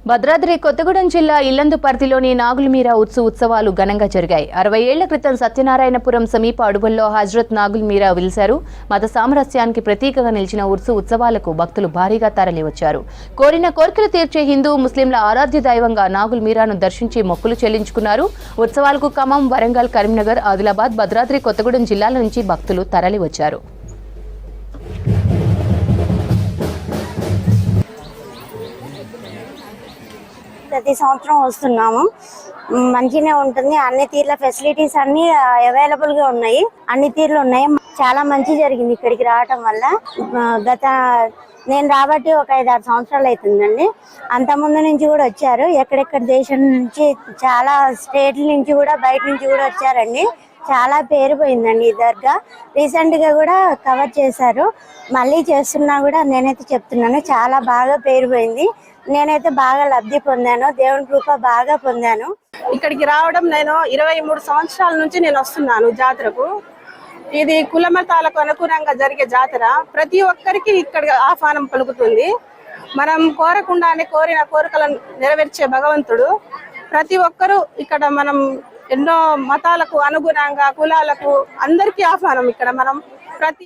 భద్రాద్రి కొత్తగూడెం జిల్లా ఇల్లందుపర్తిలోని నాగులమీరా ఉత్సవాలు ఘనంగా జరిగాయి. 60 ఏళ్ల క్రితం సత్యనారాయణపురం సమీప అడవుల్లో హజ్రత్ నాగులమీరా వెలిశారు. మత సామరస్యానికి ప్రతీకగా నిలిచిన ఉత్సవాలకు భక్తులు భారీగా తరలివచ్చారు. కోరిన కోరికలు తీర్చే హిందూ ముస్లింల ఆరాధ్య దైవంగా నాగులమీరాను దర్శించి మొక్కులు చెల్లించుకున్నారు. ఉత్సవాలకు ఖమ్మం, వరంగల్, కరీంనగర్, ఆదిలాబాద్, భద్రాద్రి కొత్తగూడెం జిల్లాల నుంచి భక్తులు తరలివచ్చారు. ప్రతి సంవత్సరం వస్తున్నాము. మంచిగా ఉంటుంది. అన్ని తీర్ల ఫెసిలిటీస్ అన్ని అవైలబుల్ గా ఉన్నాయి. అన్ని తీర్లు ఉన్నాయి. చాలా మంచి జరిగింది ఇక్కడికి రావటం వల్ల. నేను రాబట్టి ఒక 5-6 సంవత్సరాలు అవుతుందండి. అంత ముందు నుంచి కూడా వచ్చారు. ఎక్కడెక్కడ దేశం నుంచి, చాలా స్టేట్ల నుంచి కూడా, బయట నుంచి కూడా వచ్చారండి. చాలా పేరు పోయిందండి ఈ దర్గా. రీసెంట్ గా కూడా కవర్ చేశారు. మళ్ళీ చేస్తున్నా కూడా నేనైతే చెప్తున్నాను, చాలా బాగా పేరు పోయింది. నేనైతే బాగా లబ్ధి పొందాను. దేవుని కృప బాగా పొందాను. ఇక్కడికి రావడం నేను 23 సంవత్సరాల నుంచి నేను వస్తున్నాను జాతరకు. ఇది కులమతాలకు అనుగుణంగా జరిగే జాతర. ప్రతి ఒక్కరికి ఇక్కడ ఆహ్వానం పలుకుతుంది. మనం కోరకుండానే కోరిన కోరికలను నెరవేర్చే భగవంతుడు. ప్రతి ఒక్కరూ ఇక్కడ మనం ఎన్నో మతాలకు అనుగుణంగా, కులాలకు అందరికీ ఆహ్వానం. ఇక్కడ మనం ప్రతి